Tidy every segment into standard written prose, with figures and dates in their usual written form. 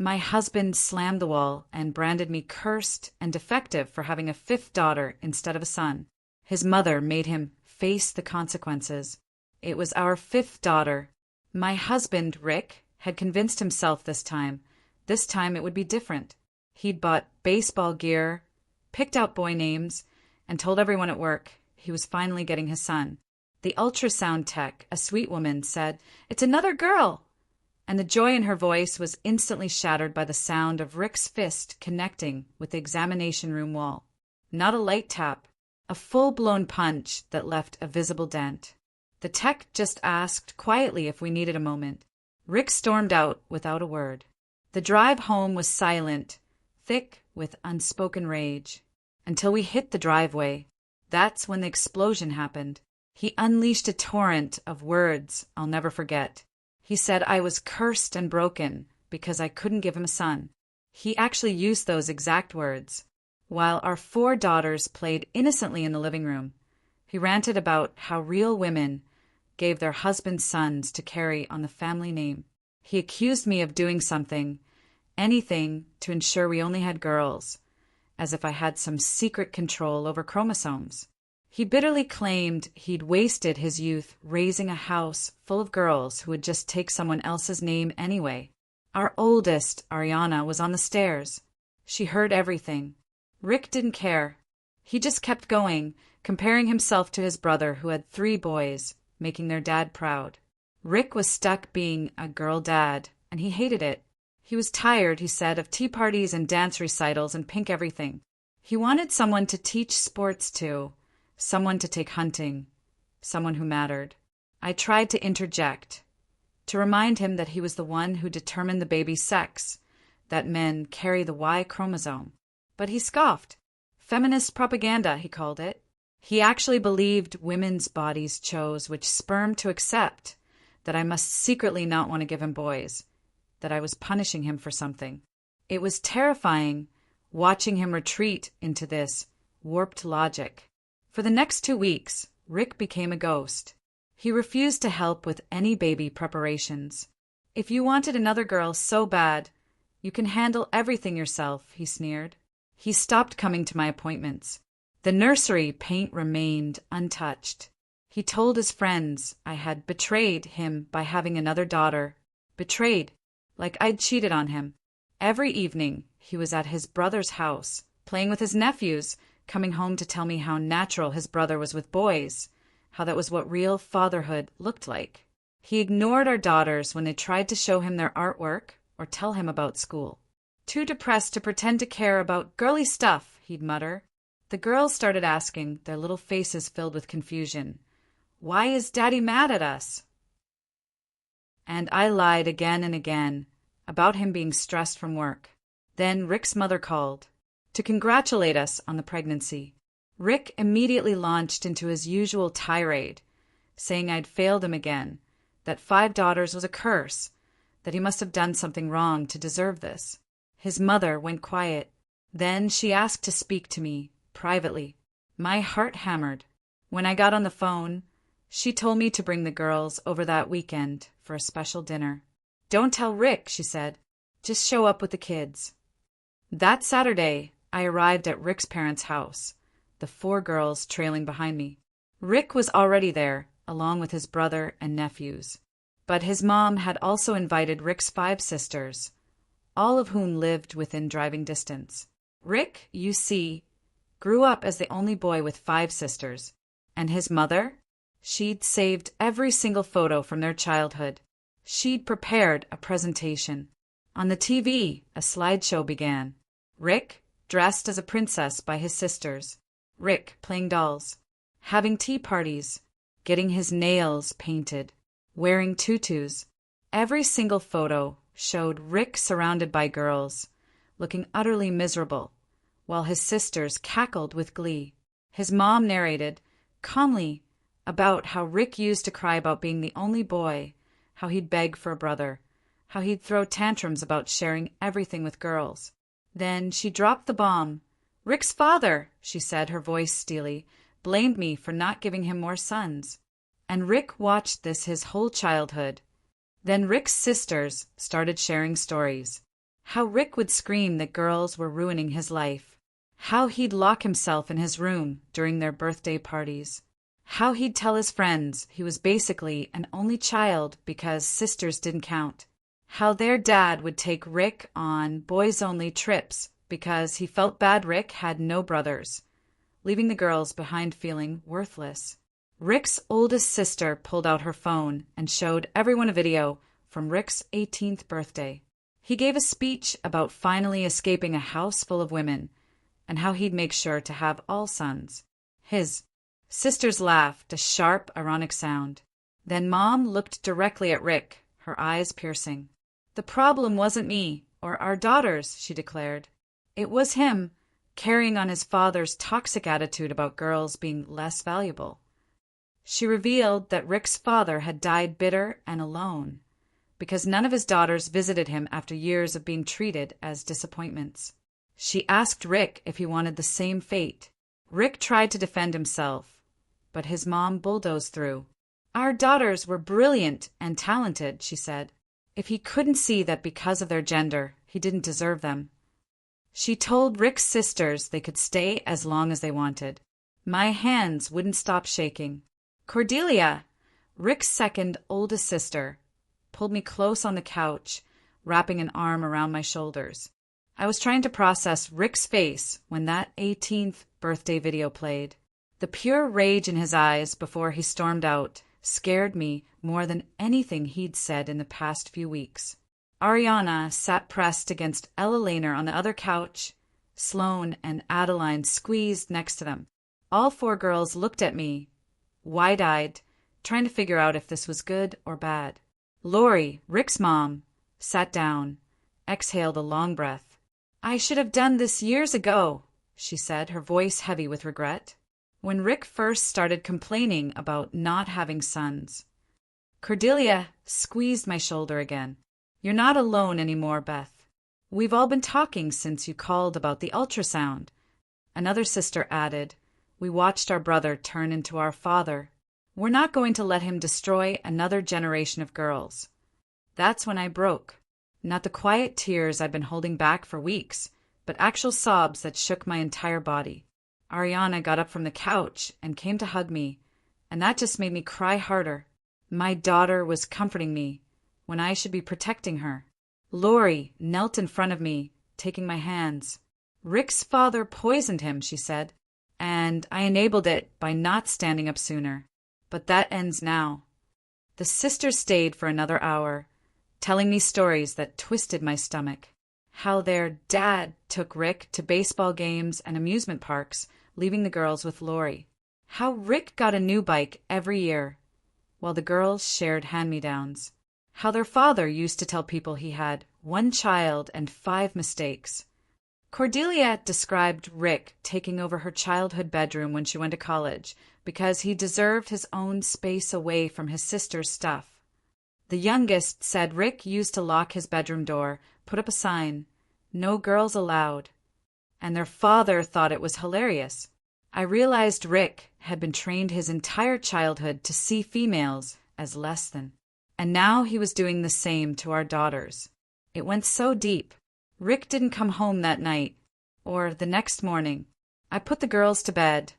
My husband slammed the wall and branded me cursed and defective for having a fifth daughter instead of a son. His mother made him face the consequences. It was our fifth daughter. My husband, Rick, had convinced himself this time it would be different. He'd bought baseball gear, picked out boy names, and told everyone at work he was finally getting his son. The ultrasound tech, a sweet woman, said, "It's another girl!" And the joy in her voice was instantly shattered by the sound of Rick's fist connecting with the examination room wall. Not a light tap, a full-blown punch that left a visible dent. The tech just asked quietly if we needed a moment. Rick stormed out without a word. The drive home was silent, thick with unspoken rage. Until we hit the driveway. That's when the explosion happened. He unleashed a torrent of words I'll never forget. He said I was cursed and broken because I couldn't give him a son. He actually used those exact words. While our 4 daughters played innocently in the living room, he ranted about how real women gave their husbands' sons to carry on the family name. He accused me of doing something, anything, to ensure we only had girls, as if I had some secret control over chromosomes. He bitterly claimed he'd wasted his youth raising a house full of girls who would just take someone else's name anyway. Our oldest, Ariana, was on the stairs. She heard everything. Rick didn't care. He just kept going, comparing himself to his brother who had 3 boys, making their dad proud. Rick was stuck being a girl dad, and he hated it. He was tired, he said, of tea parties and dance recitals and pink everything. He wanted someone to teach sports to, someone to take hunting, someone who mattered. I tried to interject, to remind him that he was the one who determined the baby's sex, that men carry the Y chromosome. But he scoffed. Feminist propaganda, he called it. He actually believed women's bodies chose which sperm to accept, that I must secretly not want to give him boys, that I was punishing him for something. It was terrifying watching him retreat into this warped logic. For the next 2 weeks, Rick became a ghost. He refused to help with any baby preparations. If you wanted another girl so bad, you can handle everything yourself, he sneered. He stopped coming to my appointments. The nursery paint remained untouched. He told his friends I had betrayed him by having another daughter. Betrayed, like I'd cheated on him. Every evening, he was at his brother's house, playing with his nephews, coming home to tell me how natural his brother was with boys, how that was what real fatherhood looked like. He ignored our daughters when they tried to show him their artwork or tell him about school. Too depressed to pretend to care about girly stuff, he'd mutter. The girls started asking, their little faces filled with confusion, "Why is Daddy mad at us?" And I lied again and again about him being stressed from work. Then Rick's mother called to congratulate us on the pregnancy. Rick immediately launched into his usual tirade, saying I'd failed him again, that 5 daughters was a curse, that he must have done something wrong to deserve this. His mother went quiet. Then she asked to speak to me, privately. My heart hammered. When I got on the phone, she told me to bring the girls over that weekend for a special dinner. "Don't tell Rick," she said. "Just show up with the kids." That Saturday, I arrived at Rick's parents' house, the 4 girls trailing behind me. Rick was already there, along with his brother and nephews. But his mom had also invited Rick's 5 sisters, all of whom lived within driving distance. Rick, you see, grew up as the only boy with 5 sisters. And his mother? She'd saved every single photo from their childhood. She'd prepared a presentation. On the TV, a slideshow began. Rick, dressed as a princess by his sisters. Rick playing dolls. Having tea parties. Getting his nails painted. Wearing tutus. Every single photo showed Rick surrounded by girls, looking utterly miserable, while his sisters cackled with glee. His mom narrated, calmly, about how Rick used to cry about being the only boy, how he'd beg for a brother, how he'd throw tantrums about sharing everything with girls. Then she dropped the bomb. "Rick's father," she said, her voice steely, "blamed me for not giving him more sons." And Rick watched this his whole childhood. Then Rick's sisters started sharing stories. How Rick would scream that girls were ruining his life. How he'd lock himself in his room during their birthday parties. How he'd tell his friends he was basically an only child because sisters didn't count. How their dad would take Rick on boys-only trips because he felt bad Rick had no brothers, leaving the girls behind feeling worthless. Rick's oldest sister pulled out her phone and showed everyone a video from Rick's 18th birthday. He gave a speech about finally escaping a house full of women and how he'd make sure to have all sons. His sisters laughed, a sharp, ironic sound. Then Mom looked directly at Rick, her eyes piercing. "The problem wasn't me or our daughters," she declared. "It was him, carrying on his father's toxic attitude about girls being less valuable." She revealed that Rick's father had died bitter and alone because none of his daughters visited him after years of being treated as disappointments. She asked Rick if he wanted the same fate. Rick tried to defend himself, but his mom bulldozed through. "Our daughters were brilliant and talented," she said. "If he couldn't see that because of their gender, he didn't deserve them." She told Rick's sisters they could stay as long as they wanted. My hands wouldn't stop shaking. Cordelia, Rick's second oldest sister, pulled me close on the couch, wrapping an arm around my shoulders. I was trying to process Rick's face when that 18th birthday video played. The pure rage in his eyes before he stormed out scared me more than anything he'd said in the past few weeks. Ariana sat pressed against Ella Lehner on the other couch. Sloane and Adeline squeezed next to them. All four girls looked at me, wide-eyed, trying to figure out if this was good or bad. Lori, Rick's mom, sat down, exhaled a long breath. "I should have done this years ago," she said, her voice heavy with regret. When Rick first started complaining about not having sons. Cordelia squeezed my shoulder again. "You're not alone anymore, Beth. We've all been talking since you called about the ultrasound." Another sister added, "We watched our brother turn into our father. We're not going to let him destroy another generation of girls." That's when I broke. Not the quiet tears I'd been holding back for weeks, but actual sobs that shook my entire body. Ariana got up from the couch and came to hug me, and that just made me cry harder. My daughter was comforting me when I should be protecting her. Lori knelt in front of me, taking my hands. "Rick's father poisoned him," she said, "and I enabled it by not standing up sooner. But that ends now." The sisters stayed for another hour, telling me stories that twisted my stomach. How their dad took Rick to baseball games and amusement parks, leaving the girls with Lori. How Rick got a new bike every year, while the girls shared hand-me-downs. How their father used to tell people he had one child and 5 mistakes. Cordelia described Rick taking over her childhood bedroom when she went to college because he deserved his own space away from his sister's stuff. The youngest said Rick used to lock his bedroom door, put up a sign, "No girls allowed," and their father thought it was hilarious. I realized Rick had been trained his entire childhood to see females as less than, and now he was doing the same to our daughters. It went so deep. Rick didn't come home that night, or the next morning. I put the girls to bed,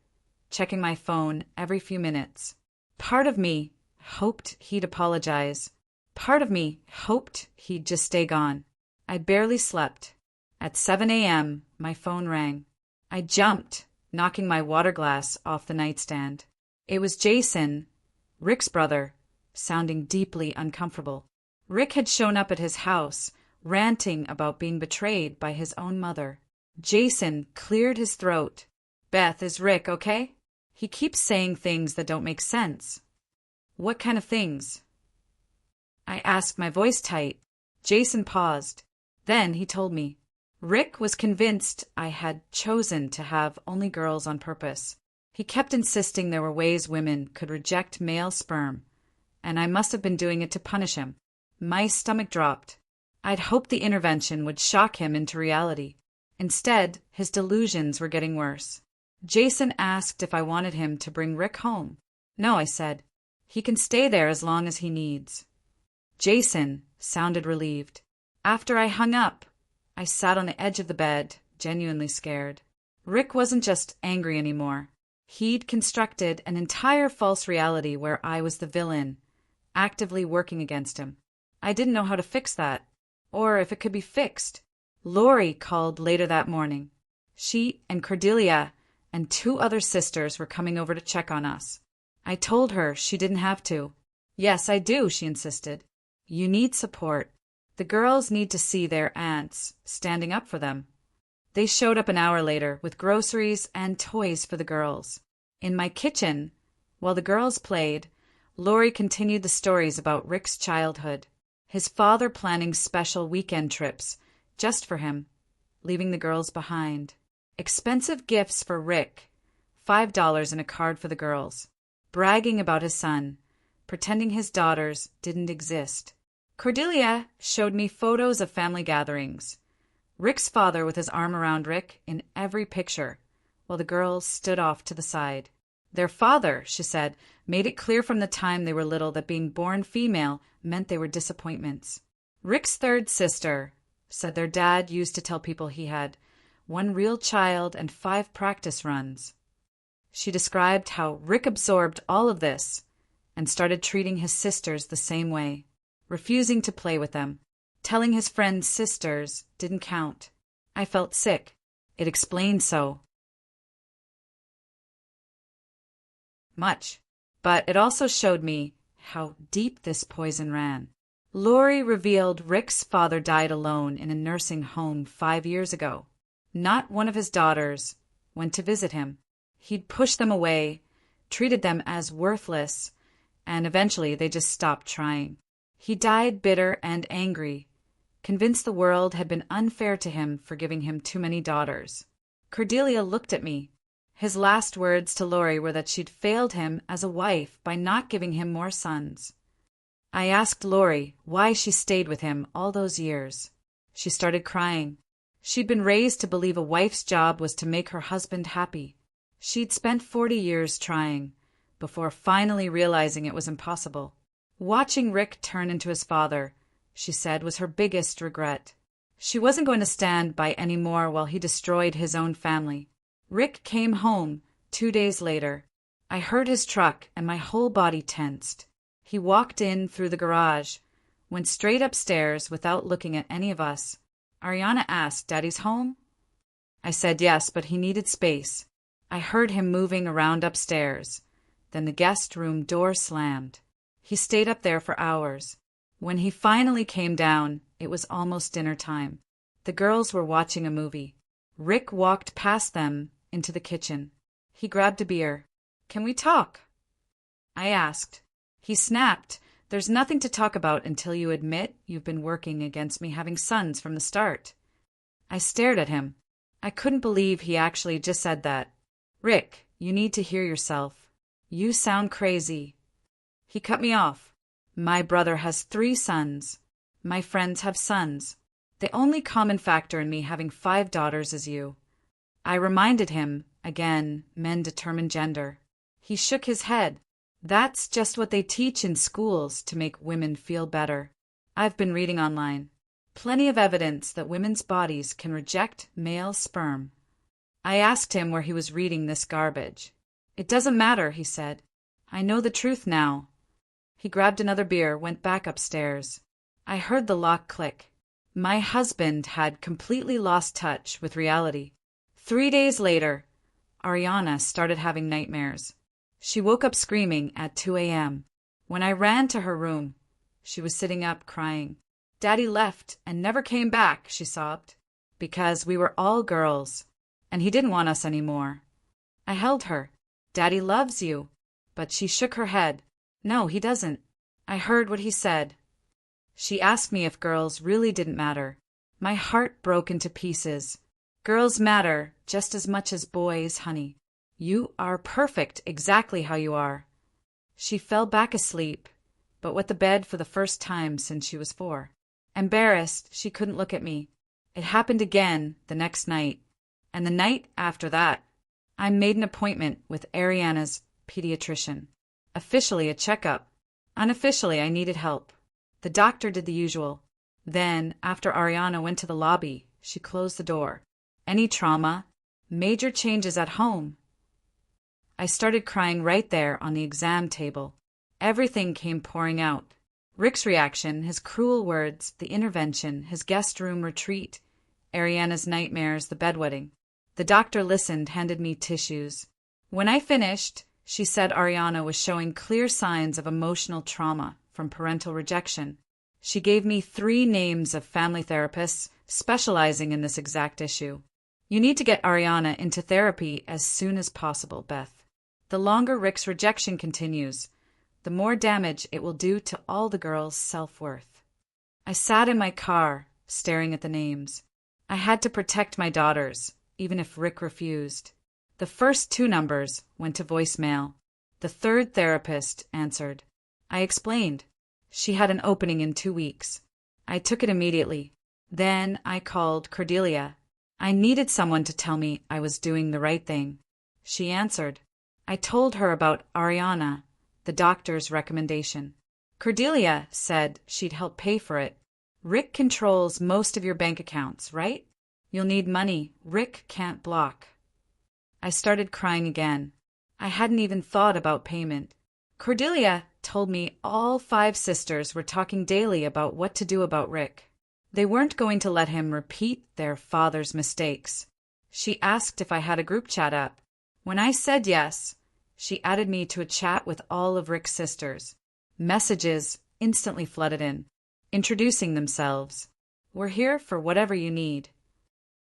checking my phone every few minutes. Part of me hoped he'd apologize. Part of me hoped he'd just stay gone. I barely slept. At 7 a.m., my phone rang. I jumped, knocking my water glass off the nightstand. It was Jason, Rick's brother, sounding deeply uncomfortable. Rick had shown up at his house, ranting about being betrayed by his own mother. Jason cleared his throat. "Beth, is Rick okay? He keeps saying things that don't make sense." "What kind of things?" I asked, my voice tight. Jason paused. Then he told me. Rick was convinced I had chosen to have only girls on purpose. He kept insisting there were ways women could reject male sperm, and I must have been doing it to punish him. My stomach dropped. I'd hoped the intervention would shock him into reality. Instead, his delusions were getting worse. Jason asked if I wanted him to bring Rick home. "No," I said. "He can stay there as long as he needs." Jason sounded relieved. After I hung up, I sat on the edge of the bed, genuinely scared. Rick wasn't just angry anymore. He'd constructed an entire false reality where I was the villain, actively working against him. I didn't know how to fix that, or if it could be fixed. Lori called later that morning. She and Cordelia and 2 other sisters were coming over to check on us. I told her she didn't have to. Yes, I do, she insisted. You need support. The girls need to see their aunts standing up for them. They showed up an hour later with groceries and toys for the girls. In my kitchen, while the girls played, Lori continued the stories about Rick's childhood, his father planning special weekend trips just for him, leaving the girls behind. Expensive gifts for Rick, $5 and a card for the girls. Bragging about his son, pretending his daughters didn't exist. Cordelia showed me photos of family gatherings. Rick's father with his arm around Rick in every picture, while the girls stood off to the side. Their father, she said, made it clear from the time they were little that being born female meant they were disappointments. Rick's 3rd sister said their dad used to tell people he had 1 real child and 5 practice runs. She described how Rick absorbed all of this and started treating his sisters the same way, refusing to play with them, telling his friends' sisters didn't count. I felt sick. It explained so much, but it also showed me how deep this poison ran. Lori revealed Rick's father died alone in a nursing home 5 years ago. Not one of his daughters went to visit him. He'd pushed them away, treated them as worthless, and eventually they just stopped trying. He died bitter and angry, convinced the world had been unfair to him for giving him too many daughters. Cordelia looked at me. His last words to Lori were that she'd failed him as a wife by not giving him more sons. I asked Lori why she stayed with him all those years. She started crying. She'd been raised to believe a wife's job was to make her husband happy. She'd spent 40 years trying, before finally realizing it was impossible. Watching Rick turn into his father, she said, was her biggest regret. She wasn't going to stand by any more while he destroyed his own family. Rick came home 2 days later. I heard his truck and my whole body tensed. He walked in through the garage, went straight upstairs without looking at any of us. Ariana asked, "Daddy's home?" I said yes, but he needed space. I heard him moving around upstairs. Then the guest room door slammed. He stayed up there for hours. When he finally came down, it was almost dinner time. The girls were watching a movie. Rick walked past them into the kitchen. He grabbed a beer. "Can we talk?" I asked. He snapped, "There's nothing to talk about until you admit you've been working against me having sons from the start." I stared at him. I couldn't believe he actually just said that. "Rick, you need to hear yourself. You sound crazy." He cut me off. "My brother has 3 sons. My friends have sons. The only common factor in me having 5 daughters is you." I reminded him, again, men determine gender. He shook his head. "That's just what they teach in schools to make women feel better. I've been reading online. Plenty of evidence that women's bodies can reject male sperm." I asked him where he was reading this garbage. "It doesn't matter," he said. "I know the truth now." He grabbed another beer, went back upstairs. I heard the lock click. My husband had completely lost touch with reality. 3 days later, Ariana started having nightmares. She woke up screaming at 2 a.m. When I ran to her room, she was sitting up crying. "Daddy left and never came back," she sobbed, "because we were all girls, and he didn't want us anymore." I held her. "Daddy loves you." But she shook her head. "No, he doesn't." I heard what he said. She asked me if girls really didn't matter. My heart broke into pieces. "Girls matter just as much as boys, honey. You are perfect exactly how you are." She fell back asleep, but wet the bed for the first time since she was 4. Embarrassed, she couldn't look at me. It happened again the next night, and the night after that. I made an appointment with Ariana's pediatrician. Officially a checkup. Unofficially, I needed help. The doctor did the usual. Then, after Ariana went to the lobby, She closed the door. Any trauma? Major changes at home? I started crying right there on the exam table. Everything came pouring out. Rick's reaction, his cruel words, the intervention, his guest room retreat, Ariana's nightmares, the bedwetting. The doctor listened, handed me tissues. When I finished, she said Ariana was showing clear signs of emotional trauma from parental rejection. She gave me 3 names of family therapists specializing in this exact issue. You need to get Ariana into therapy as soon as possible, Beth. The longer Rick's rejection continues, the more damage it will do to all the girls' self-worth. I sat in my car, staring at the names. I had to protect my daughters, even if Rick refused. The first 2 numbers went to voicemail. The 3rd therapist answered. I explained. She had an opening in 2 weeks. I took it immediately. Then I called Cordelia. I needed someone to tell me I was doing the right thing. She answered. I told her about Ariana, the doctor's recommendation. Cordelia said she'd help pay for it. Rick controls most of your bank accounts, right? You'll need money Rick can't block. I started crying again. I hadn't even thought about payment. Cordelia told me all 5 sisters were talking daily about what to do about Rick. They weren't going to let him repeat their father's mistakes. She asked if I had a group chat app. When I said yes, she added me to a chat with all of Rick's sisters. Messages instantly flooded in, introducing themselves. We're here for whatever you need.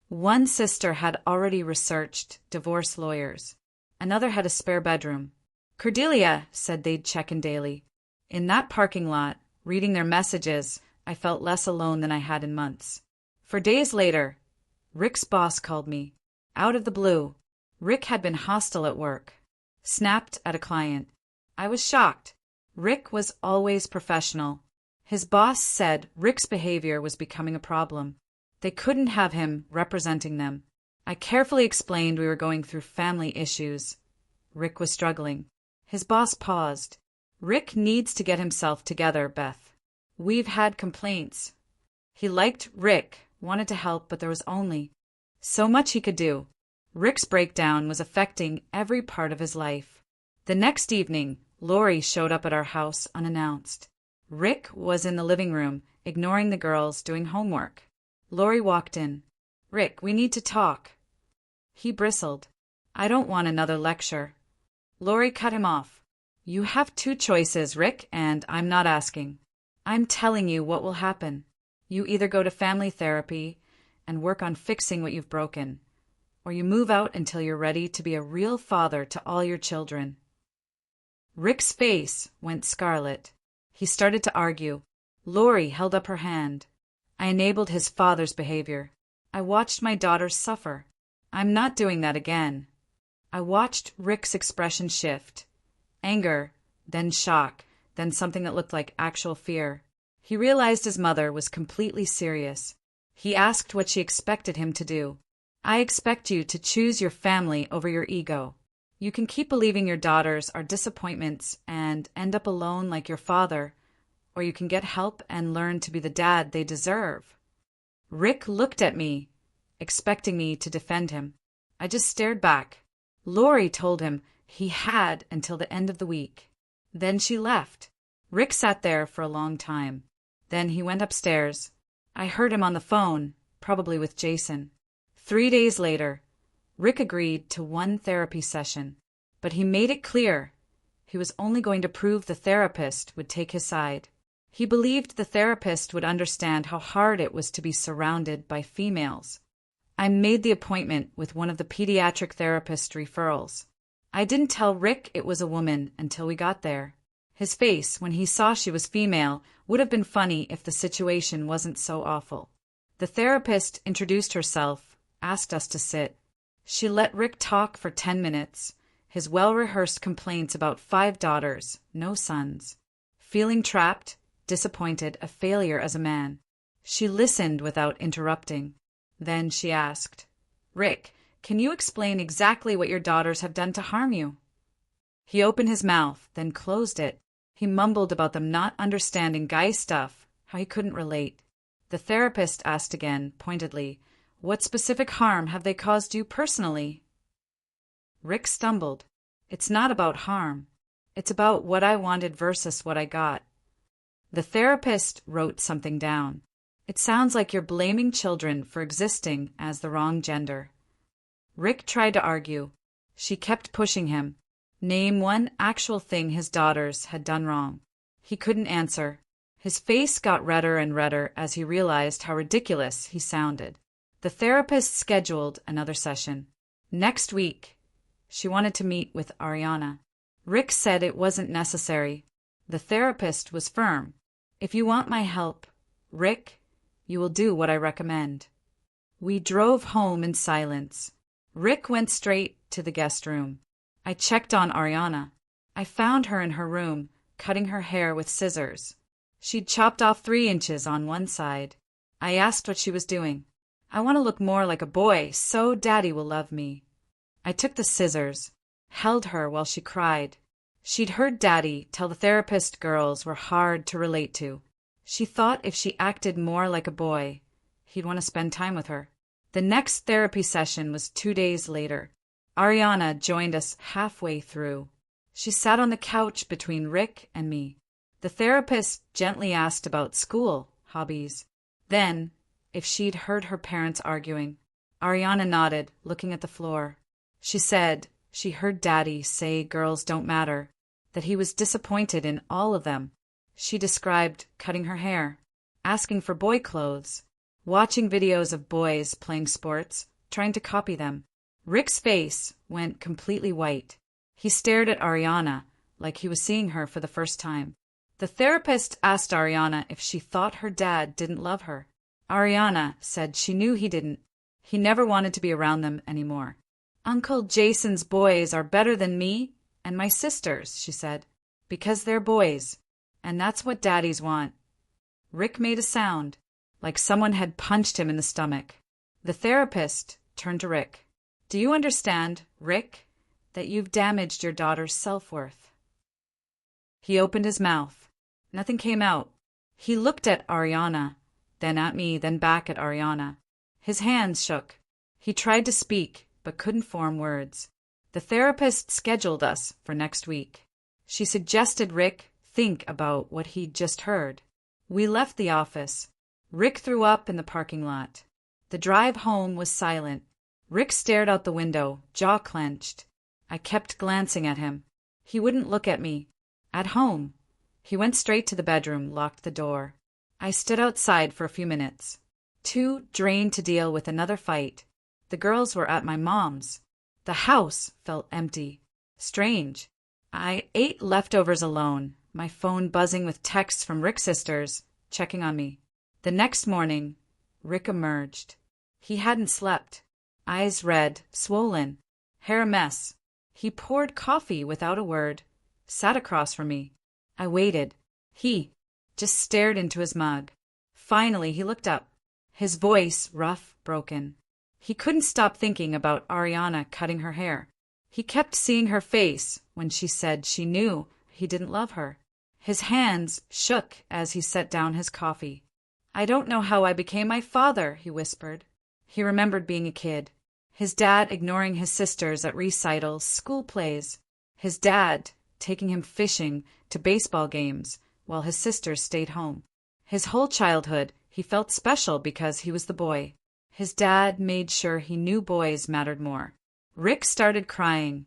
One sister had already researched divorce lawyers. Another had a spare bedroom. Cordelia said they'd check in daily. In that parking lot, reading their messages, I felt less alone than I had in months. For days later, Rick's boss called me. Out of the blue, Rick had been hostile at work. Snapped at a client. I was shocked. Rick was always professional. His boss said Rick's behavior was becoming a problem. They couldn't have him representing them. I carefully explained we were going through family issues. Rick was struggling. His boss paused. Rick needs to get himself together, Beth. We've had complaints. He liked Rick, wanted to help, but there was only so much he could do. Rick's breakdown was affecting every part of his life. The next evening, Lori showed up at our house unannounced. Rick was in the living room, ignoring the girls doing homework. Lori walked in. Rick, we need to talk. He bristled. I don't want another lecture. Lori cut him off. You have 2 choices, Rick, and I'm not asking. I'm telling you what will happen. You either go to family therapy and work on fixing what you've broken, or you move out until you're ready to be a real father to all your children. Rick's face went scarlet. He started to argue. Lori held up her hand. I enabled his father's behavior. I watched my daughters suffer. I'm not doing that again. I watched Rick's expression shift. Anger, then shock, then something that looked like actual fear. He realized his mother was completely serious. He asked what she expected him to do. I expect you to choose your family over your ego. You can keep believing your daughters are disappointments and end up alone like your father, or you can get help and learn to be the dad they deserve. Rick looked at me, expecting me to defend him. I just stared back. Lori told him he had until the end of the week. Then she left. Rick sat there for a long time. Then he went upstairs. I heard him on the phone, probably with Jason. 3 days later, Rick agreed to 1 therapy session, but he made it clear he was only going to prove the therapist would take his side. He believed the therapist would understand how hard it was to be surrounded by females. I made the appointment with one of the pediatric therapist referrals. I didn't tell Rick it was a woman until we got there. His face, when he saw she was female, would have been funny if the situation wasn't so awful. The therapist introduced herself, asked us to sit. She let Rick talk for 10 minutes, his well-rehearsed complaints about 5 daughters, no sons. Feeling trapped, disappointed, a failure as a man. She listened without interrupting. Then she asked, Rick, can you explain exactly what your daughters have done to harm you? He opened his mouth, then closed it. He mumbled about them not understanding guy stuff, how he couldn't relate. The therapist asked again, pointedly, What specific harm have they caused you personally? Rick stumbled. It's not about harm. It's about what I wanted versus what I got. The therapist wrote something down. It sounds like you're blaming children for existing as the wrong gender. Rick tried to argue. She kept pushing him. Name one actual thing his daughters had done wrong. He couldn't answer. His face got redder and redder as he realized how ridiculous he sounded. The therapist scheduled another session. Next week. She wanted to meet with Ariana. Rick said it wasn't necessary. The therapist was firm. If you want my help, Rick, you will do what I recommend. We drove home in silence. Rick went straight to the guest room. I checked on Ariana. I found her in her room, cutting her hair with scissors. She'd chopped off 3 inches on one side. I asked what she was doing. I want to look more like a boy, so Daddy will love me. I took the scissors, held her while she cried. She'd heard Daddy tell the therapist girls were hard to relate to. She thought if she acted more like a boy, he'd want to spend time with her. The next therapy session was 2 days later. Ariana joined us halfway through. She sat on the couch between Rick and me. The therapist gently asked about school, hobbies. Then, if she'd heard her parents arguing. Ariana nodded, looking at the floor. She said she heard Daddy say girls don't matter, that he was disappointed in all of them. She described cutting her hair, asking for boy clothes, watching videos of boys playing sports, trying to copy them. Rick's face went completely white. He stared at Ariana like he was seeing her for the first time. The therapist asked Ariana if she thought her dad didn't love her. Ariana said she knew he didn't. He never wanted to be around them anymore. Uncle Jason's boys are better than me and my sisters, she said, because they're boys, and that's what daddies want. Rick made a sound, like someone had punched him in the stomach. The therapist turned to Rick. Do you understand, Rick, that you've damaged your daughter's self-worth? He opened his mouth. Nothing came out. He looked at Ariana, then at me, then back at Ariana. His hands shook. He tried to speak, but couldn't form words. The therapist scheduled us for next week. She suggested Rick think about what he'd just heard. We left the office. Rick threw up in the parking lot. The drive home was silent. Rick stared out the window, jaw clenched. I kept glancing at him. He wouldn't look at me. At home. He went straight to the bedroom, locked the door. I stood outside for a few minutes, too drained to deal with another fight. The girls were at my mom's. The house felt empty. Strange. I ate leftovers alone, my phone buzzing with texts from Rick's sisters, checking on me. The next morning, Rick emerged. He hadn't slept. Eyes red, swollen, hair a mess. He poured coffee without a word, sat across from me. I waited. He just stared into his mug. Finally, he looked up, his voice rough, broken. He couldn't stop thinking about Ariana cutting her hair. He kept seeing her face when she said she knew he didn't love her. His hands shook as he set down his coffee. I don't know how I became my father, he whispered. He remembered being a kid. His dad ignoring his sisters at recitals, school plays. His dad taking him fishing to baseball games while his sisters stayed home. His whole childhood, he felt special because he was the boy. His dad made sure he knew boys mattered more. Rick started crying,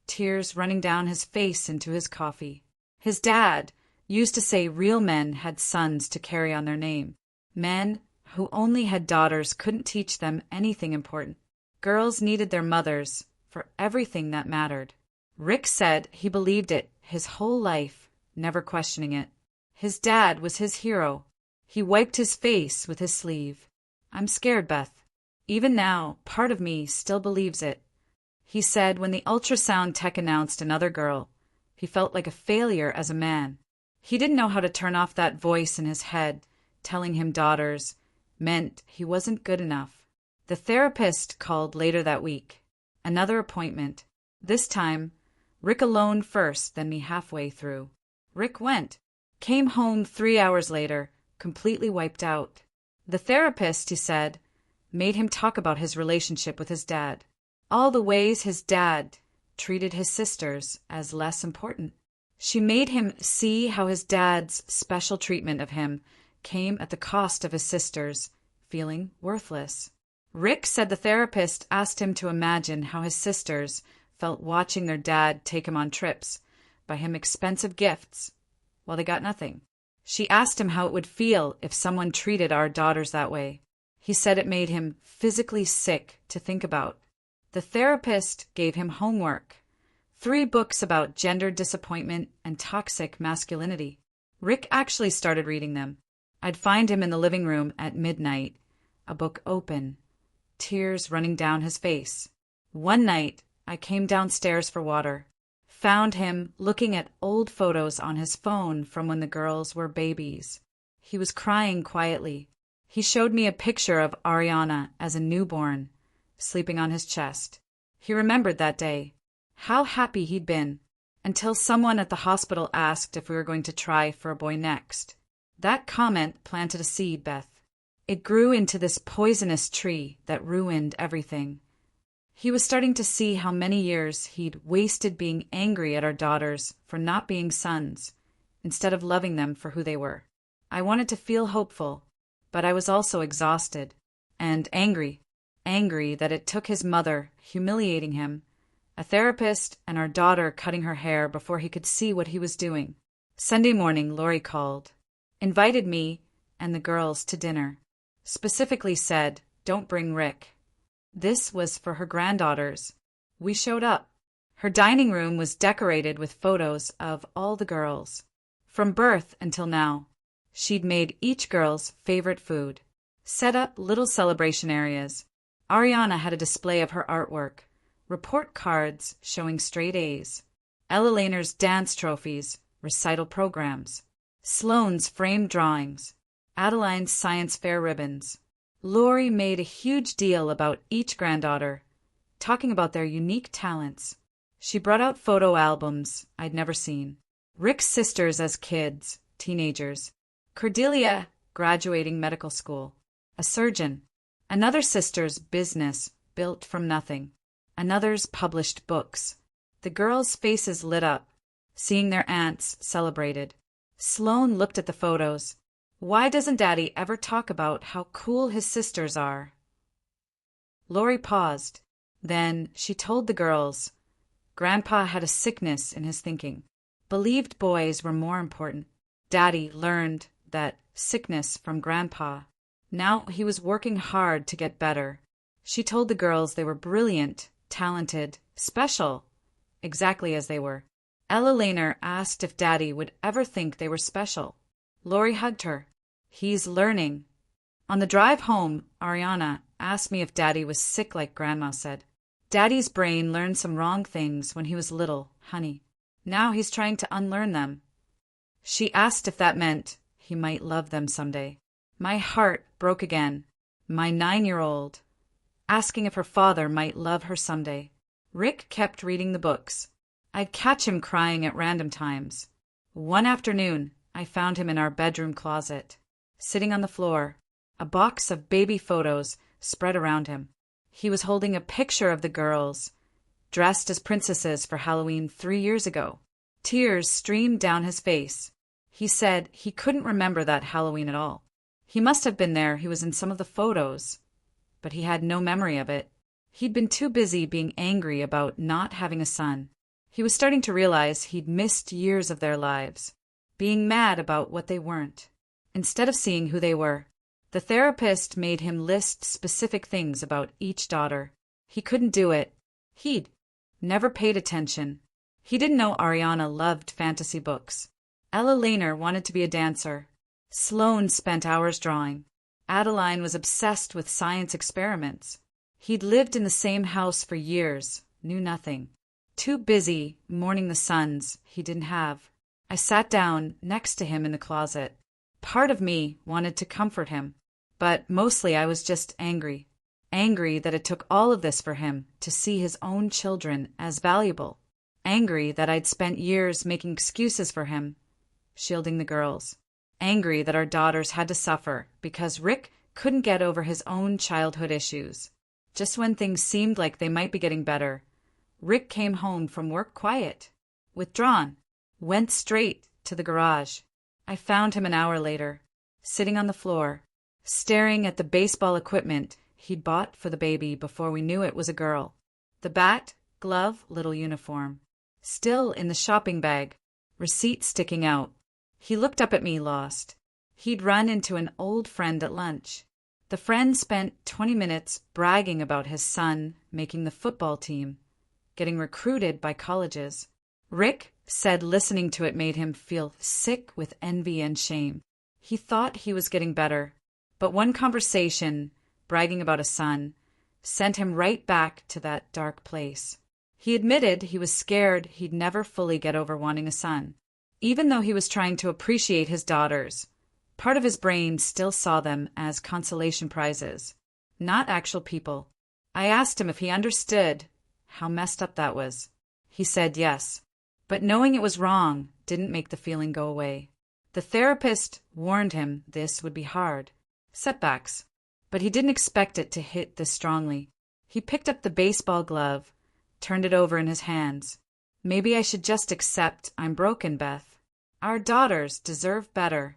tears running down his face into his coffee. His dad used to say real men had sons to carry on their name. Men who only had daughters couldn't teach them anything important. Girls needed their mothers for everything that mattered. Rick said he believed it his whole life, never questioning it. His dad was his hero. He wiped his face with his sleeve. I'm scared, Beth. Even now, part of me still believes it. He said when the ultrasound tech announced another girl, he felt like a failure as a man. He didn't know how to turn off that voice in his head, telling him daughters meant he wasn't good enough. The therapist called later that week. Another appointment. This time, Rick alone first, then me halfway through. Rick went. Came home 3 hours later, completely wiped out. The therapist, he said, made him talk about his relationship with his dad. All the ways his dad treated his sisters as less important. She made him see how his dad's special treatment of him came at the cost of his sisters feeling worthless. Rick said the therapist asked him to imagine how his sisters felt watching their dad take him on trips, buy him expensive gifts, while they got nothing. She asked him how it would feel if someone treated our daughters that way. He said it made him physically sick to think about. The therapist gave him homework, 3 books about gender disappointment and toxic masculinity. Rick actually started reading them. I'd find him in the living room at midnight, a book open, tears running down his face. One night, I came downstairs for water, found him looking at old photos on his phone from when the girls were babies. He was crying quietly. He showed me a picture of Ariana as a newborn, sleeping on his chest. He remembered that day, how happy he'd been, until someone at the hospital asked if we were going to try for a boy next. That comment planted a seed, Beth. It grew into this poisonous tree that ruined everything. He was starting to see how many years he'd wasted being angry at our daughters for not being sons, instead of loving them for who they were. I wanted to feel hopeful, but I was also exhausted and angry that it took his mother humiliating him, a therapist, and our daughter cutting her hair before he could see what he was doing. Sunday morning, Lori called, invited me and the girls to dinner, specifically said, "Don't bring Rick." This was for her granddaughters. We showed up. Her dining room was decorated with photos of all the girls, from birth until now. She'd made each girl's favorite food, set up little celebration areas. Ariana had a display of her artwork, report cards showing straight A's, Ella Laner's dance trophies, recital programs, Sloane's framed drawings, Adeline's science fair ribbons. Lori made a huge deal about each granddaughter, talking about their unique talents. She brought out photo albums I'd never seen. Rick's sisters as kids, teenagers. Cordelia graduating medical school, a surgeon. Another sister's business built from nothing. Another's published books. The girls' faces lit up, seeing their aunts celebrated. Sloane looked at the photos. Why doesn't Daddy ever talk about how cool his sisters are? Lori paused. Then she told the girls. Grandpa had a sickness in his thinking. Believed boys were more important. Daddy learned that sickness from Grandpa. Now he was working hard to get better. She told the girls they were brilliant, talented, special, exactly as they were. Ella Laner asked if Daddy would ever think they were special. Lori hugged her. He's learning. On the drive home, Ariana asked me if Daddy was sick like Grandma said. Daddy's brain learned some wrong things when he was little, honey. Now he's trying to unlearn them. She asked if that meant he might love them someday. My heart broke again. My 9-year-old, asking if her father might love her someday. Rick kept reading the books. I'd catch him crying at random times. One afternoon, I found him in our bedroom closet, sitting on the floor, a box of baby photos spread around him. He was holding a picture of the girls, dressed as princesses for Halloween 3 years ago. Tears streamed down his face. He said he couldn't remember that Halloween at all. He must have been there, he was in some of the photos, but he had no memory of it. He'd been too busy being angry about not having a son. He was starting to realize he'd missed years of their lives, being mad about what they weren't, instead of seeing who they were. The therapist made him list specific things about each daughter. He couldn't do it. He'd never paid attention. He didn't know Ariana loved fantasy books. Ella Laner wanted to be a dancer. Sloane spent hours drawing. Adeline was obsessed with science experiments. He'd lived in the same house for years, knew nothing. Too busy mourning the sons he didn't have. I sat down next to him in the closet. Part of me wanted to comfort him, but mostly I was just angry. Angry that it took all of this for him to see his own children as valuable. Angry that I'd spent years making excuses for him, shielding the girls. Angry that our daughters had to suffer because Rick couldn't get over his own childhood issues. Just when things seemed like they might be getting better, Rick came home from work quiet, withdrawn, went straight to the garage. I found him an hour later, sitting on the floor, staring at the baseball equipment he'd bought for the baby before we knew it was a girl. The bat, glove, little uniform, still in the shopping bag, receipt sticking out. He looked up at me, lost. He'd run into an old friend at lunch. The friend spent 20 minutes bragging about his son making the football team, getting recruited by colleges. Rick said listening to it made him feel sick with envy and shame. He thought he was getting better, but one conversation, bragging about a son, sent him right back to that dark place. He admitted he was scared he'd never fully get over wanting a son. Even though he was trying to appreciate his daughters, part of his brain still saw them as consolation prizes, not actual people. I asked him if he understood how messed up that was. He said yes, but knowing it was wrong didn't make the feeling go away. The therapist warned him this would be hard, setbacks, but he didn't expect it to hit this strongly. He picked up the baseball glove, turned it over in his hands. Maybe I should just accept I'm broken, Beth. Our daughters deserve better.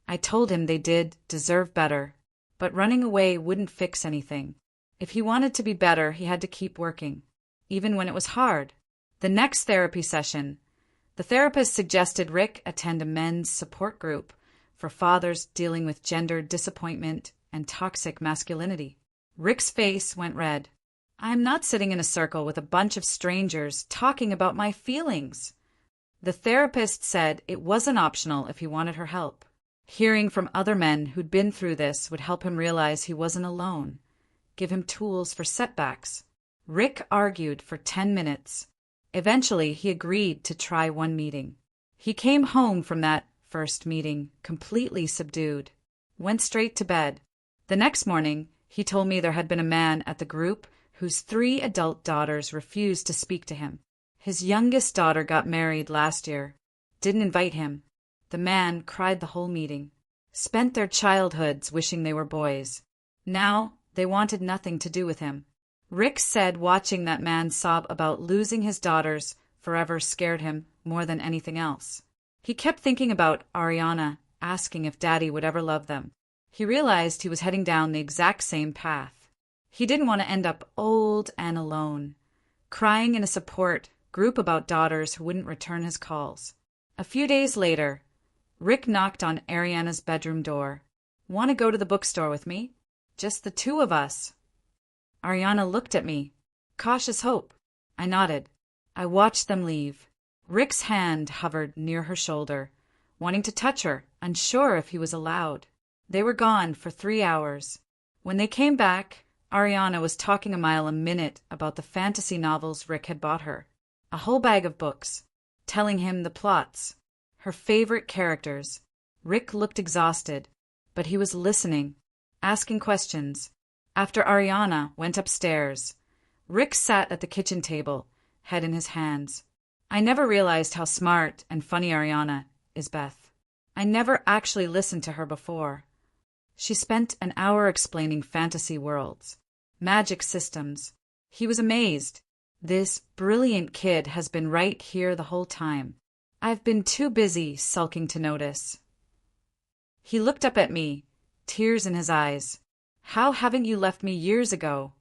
I told him they did deserve better, but running away wouldn't fix anything. If he wanted to be better, he had to keep working, even when it was hard. The next therapy session, the therapist suggested Rick attend a men's support group for fathers dealing with gender disappointment and toxic masculinity. Rick's face went red. I'm not sitting in a circle with a bunch of strangers talking about my feelings. The therapist said it wasn't optional if he wanted her help. Hearing from other men who'd been through this would help him realize he wasn't alone, give him tools for setbacks. Rick argued for 10 minutes. Eventually, he agreed to try one meeting. He came home from that first meeting completely subdued, went straight to bed. The next morning, he told me there had been a man at the group whose 3 adult daughters refused to speak to him. His youngest daughter got married last year, didn't invite him. The man cried the whole meeting, spent their childhoods wishing they were boys. Now they wanted nothing to do with him. Rick said watching that man sob about losing his daughters forever scared him more than anything else. He kept thinking about Ariana asking if Daddy would ever love them. He realized he was heading down the exact same path. He didn't want to end up old and alone, crying in a support group about daughters who wouldn't return his calls. A few days later, Rick knocked on Ariana's bedroom door. Want to go to the bookstore with me? Just the 2 of us. Ariana looked at me. Cautious hope. I nodded. I watched them leave. Rick's hand hovered near her shoulder, wanting to touch her, unsure if he was allowed. They were gone for 3 hours. When they came back, Ariana was talking a mile a minute about the fantasy novels Rick had bought her. A whole bag of books, telling him the plots, her favorite characters. Rick looked exhausted, but he was listening, asking questions. After Ariana went upstairs, Rick sat at the kitchen table, head in his hands. I never realized how smart and funny Ariana is, Beth. I never actually listened to her before. She spent an hour explaining fantasy worlds, magic systems. He was amazed. This brilliant kid has been right here the whole time. I've been too busy sulking to notice. He looked up at me, tears in his eyes. How haven't you left me years ago?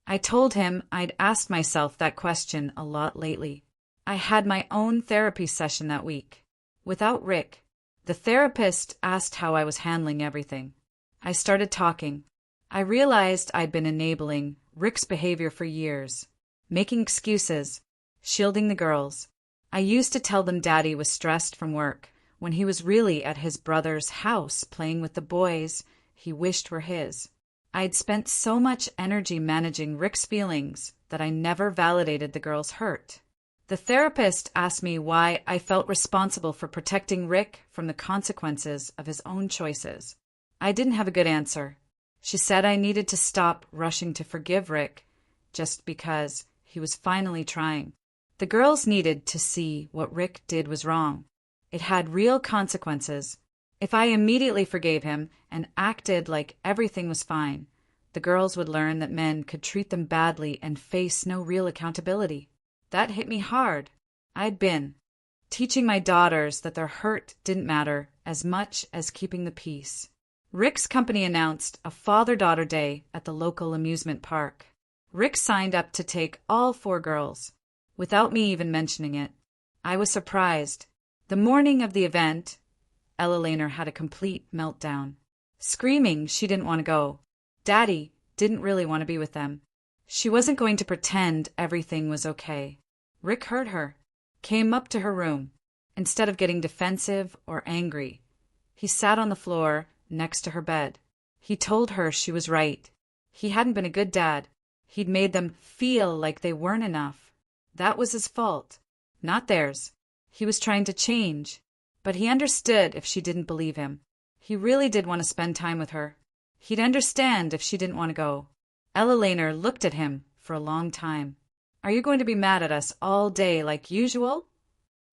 I told him I'd asked myself that question a lot lately. I had my own therapy session that week. Without Rick, the therapist asked how I was handling everything. I started talking. I realized I'd been enabling Rick's behavior for years, making excuses, shielding the girls. I used to tell them Daddy was stressed from work when he was really at his brother's house playing with the boys he wished were his. I'd spent so much energy managing Rick's feelings that I never validated the girls' hurt. The therapist asked me why I felt responsible for protecting Rick from the consequences of his own choices. I didn't have a good answer. She said I needed to stop rushing to forgive Rick just because he was finally trying. The girls needed to see what Rick did was wrong. It had real consequences, If I immediately forgave him and acted like everything was fine, the girls would learn that men could treat them badly and face no real accountability. That hit me hard. I'd been teaching my daughters that their hurt didn't matter as much as keeping the peace. Rick's company announced a father-daughter day at the local amusement park. Rick signed up to take all 4 girls, without me even mentioning it. I was surprised. The morning of the event, Ella Laner had a complete meltdown, screaming she didn't want to go. Daddy didn't really want to be with them. She wasn't going to pretend everything was okay. Rick heard her, came up to her room. Instead of getting defensive or angry, he sat on the floor next to her bed. He told her she was right. He hadn't been a good dad. He'd made them feel like they weren't enough. That was his fault, not theirs. He was trying to change, but he understood if she didn't believe him. He really did want to spend time with her. He'd understand if she didn't want to go. Ella Laner looked at him for a long time. Are you going to be mad at us all day like usual?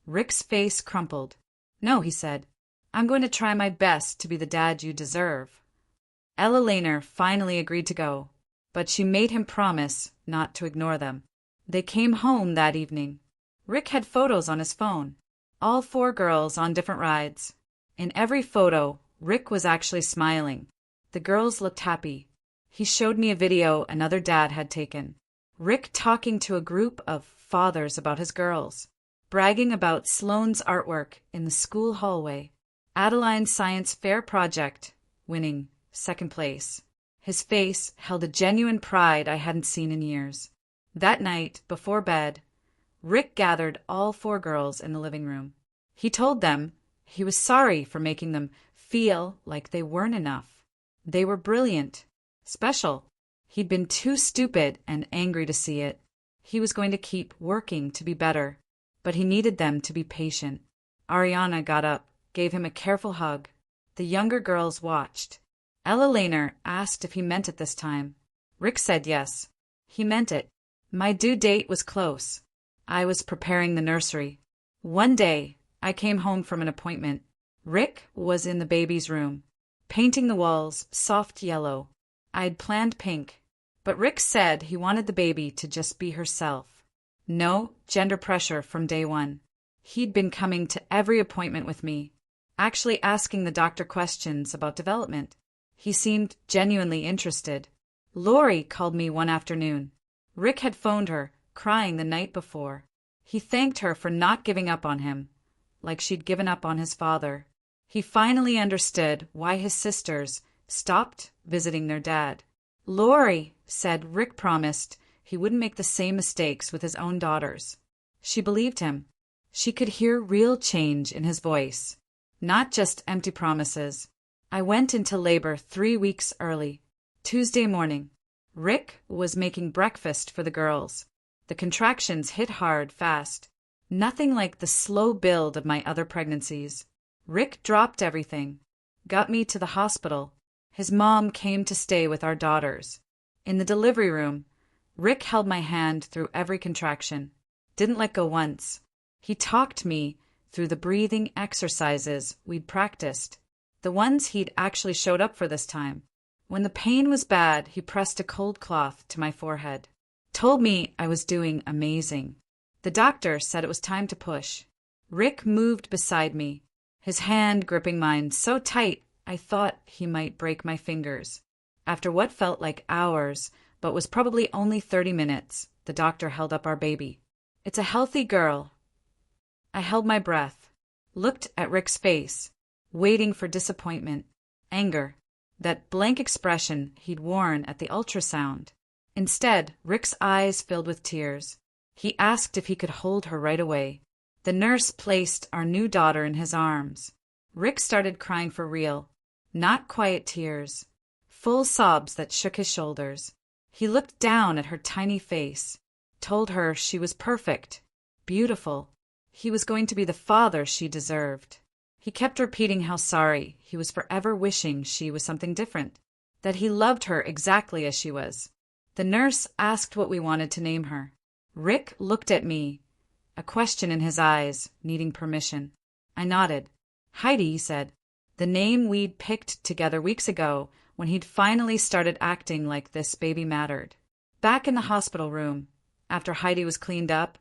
Rick's face crumpled. No, he said. I'm going to try my best to be the dad you deserve. Ella Laner finally agreed to go, but she made him promise not to ignore them. They came home that evening. Rick had photos on his phone, all 4 girls on different rides. In every photo, Rick was actually smiling. The girls looked happy. He showed me a video another dad had taken. Rick talking to a group of fathers about his girls, bragging about Sloane's artwork in the school hallway, Adeline's science fair project, winning 2nd place. His face held a genuine pride I hadn't seen in years. That night, before bed, Rick gathered all 4 girls in the living room. He told them he was sorry for making them feel like they weren't enough. They were brilliant, special. He'd been too stupid and angry to see it. He was going to keep working to be better, but he needed them to be patient. Ariana got up, gave him a careful hug. The younger girls watched. Ella Laner asked if he meant it this time. Rick said yes. He meant it. My due date was close. I was preparing the nursery. One day, I came home from an appointment. Rick was in the baby's room, painting the walls soft yellow. I'd planned pink, but Rick said he wanted the baby to just be herself. No gender pressure from day one. He'd been coming to every appointment with me, actually asking the doctor questions about development. He seemed genuinely interested. Lori called me one afternoon. Rick had phoned her, crying the night before. He thanked her for not giving up on him, like she'd given up on his father. He finally understood why his sisters stopped visiting their dad. Lori said Rick promised he wouldn't make the same mistakes with his own daughters. She believed him. She could hear real change in his voice, not just empty promises. I went into labor 3 weeks early. Tuesday morning, Rick was making breakfast for the girls. The contractions hit hard fast. Nothing like the slow build of my other pregnancies. Rick dropped everything, got me to the hospital. His mom came to stay with our daughters. In the delivery room, Rick held my hand through every contraction. Didn't let go once. He talked me through the breathing exercises we'd practiced, the ones he'd actually showed up for this time. When the pain was bad, he pressed a cold cloth to my forehead, told me I was doing amazing. The doctor said it was time to push. Rick moved beside me, his hand gripping mine so tight I thought he might break my fingers. After what felt like hours, but was probably only 30 minutes, the doctor held up our baby. It's a healthy girl. I held my breath, looked at Rick's face, waiting for disappointment, anger, that blank expression he'd worn at the ultrasound. Instead, Rick's eyes filled with tears. He asked if he could hold her right away. The nurse placed our new daughter in his arms. Rick started crying for real, not quiet tears, full sobs that shook his shoulders. He looked down at her tiny face, told her she was perfect, beautiful. He was going to be the father she deserved. He kept repeating how sorry he was forever wishing she was something different, that he loved her exactly as she was. The nurse asked what we wanted to name her. Rick looked at me, a question in his eyes, needing permission. I nodded. Heidi, he said. the name we'd picked together weeks ago when he'd finally started acting like this baby mattered. Back in the hospital room, after Heidi was cleaned up,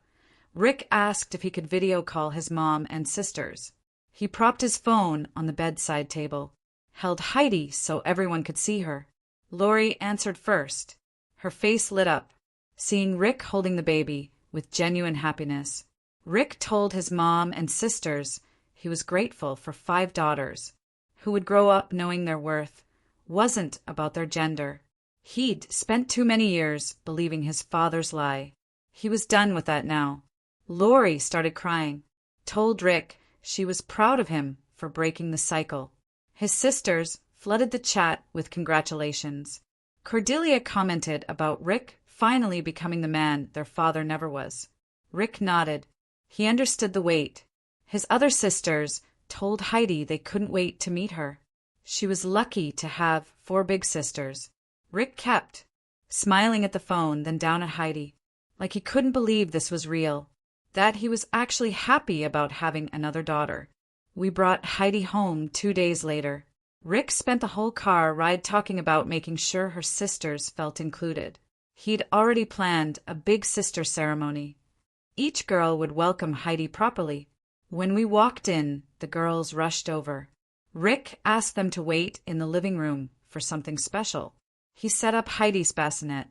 Rick asked if he could video call his mom and sisters. He propped his phone on the bedside table, held Heidi so everyone could see her. Lori answered first. Her face lit up, seeing Rick holding the baby with genuine happiness. Rick told his mom and sisters he was grateful for 5 daughters, who would grow up knowing their worth wasn't about their gender. He'd spent too many years believing his father's lie. He was done with that now. Lori started crying, told Rick she was proud of him for breaking the cycle. His sisters flooded the chat with congratulations. Cordelia commented about Rick finally becoming the man their father never was. Rick nodded. He understood the wait. His other sisters told Heidi they couldn't wait to meet her. She was lucky to have 4 big sisters. Rick kept smiling at the phone, then down at Heidi, like he couldn't believe this was real, that he was actually happy about having another daughter. We brought Heidi home 2 days later. Rick spent the whole car ride talking about making sure her sisters felt included. He'd already planned a big sister ceremony. Each girl would welcome Heidi properly. When we walked in, the girls rushed over. Rick asked them to wait in the living room for something special. He set up Heidi's bassinet.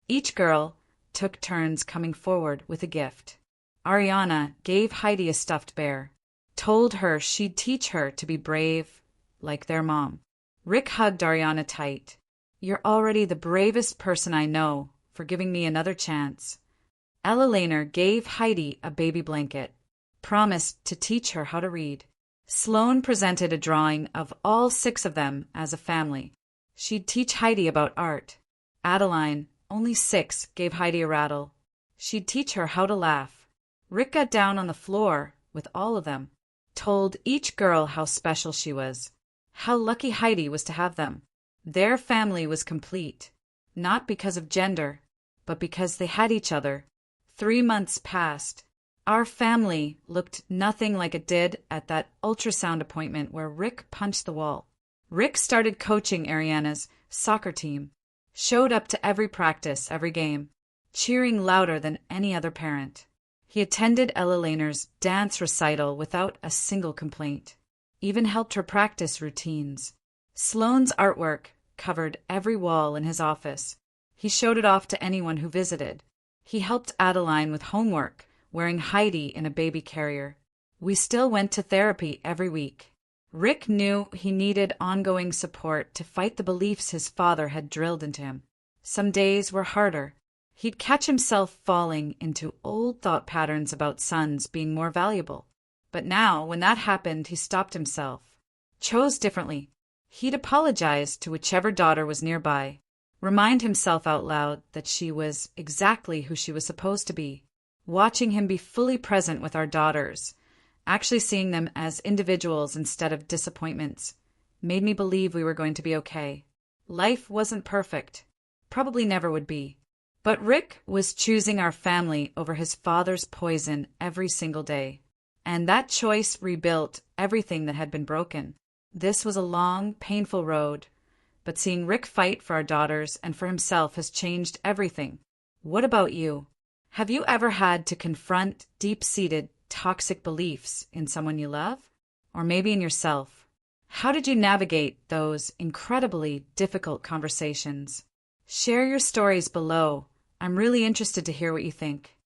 Each girl took turns coming forward with a gift. Ariana gave Heidi a stuffed bear, told her she'd teach her to be brave like their mom. Rick hugged Ariana tight. "You're already the bravest person I know for giving me another chance." Ella Laner gave Heidi a baby blanket, promised to teach her how to read. Sloane presented a drawing of all 6 of them as a family. She'd teach Heidi about art. Adeline, only 6, gave Heidi a rattle. She'd teach her how to laugh. Rick got down on the floor with all of them, told each girl how special she was, how lucky Heidi was to have them. Their family was complete, not because of gender, but because they had each other. 3 months passed. Our family looked nothing like it did at that ultrasound appointment where Rick punched the wall. Rick started coaching Ariana's soccer team, showed up to every practice, every game, cheering louder than any other parent. He attended Ella Laner's dance recital without a single complaint, even helped her practice routines. Sloane's artwork covered every wall in his office. He showed it off to anyone who visited. He helped Adeline with homework, wearing Heidi in a baby carrier. We still went to therapy every week. Rick knew he needed ongoing support to fight the beliefs his father had drilled into him. Some days were harder. He'd catch himself falling into old thought patterns about sons being more valuable. But now, when that happened, he stopped himself, chose differently. He'd apologize to whichever daughter was nearby, remind himself out loud that she was exactly who she was supposed to be. Watching him be fully present with our daughters, actually seeing them as individuals instead of disappointments, made me believe we were going to be okay. Life wasn't perfect, probably never would be. But Rick was choosing our family over his father's poison every single day. And that choice rebuilt everything that had been broken. This was a long, painful road, but seeing Rick fight for our daughters and for himself has changed everything. What about you? Have you ever had to confront deep-seated, toxic beliefs in someone you love? Or maybe in yourself? How did you navigate those incredibly difficult conversations? Share your stories below. I'm really interested to hear what you think.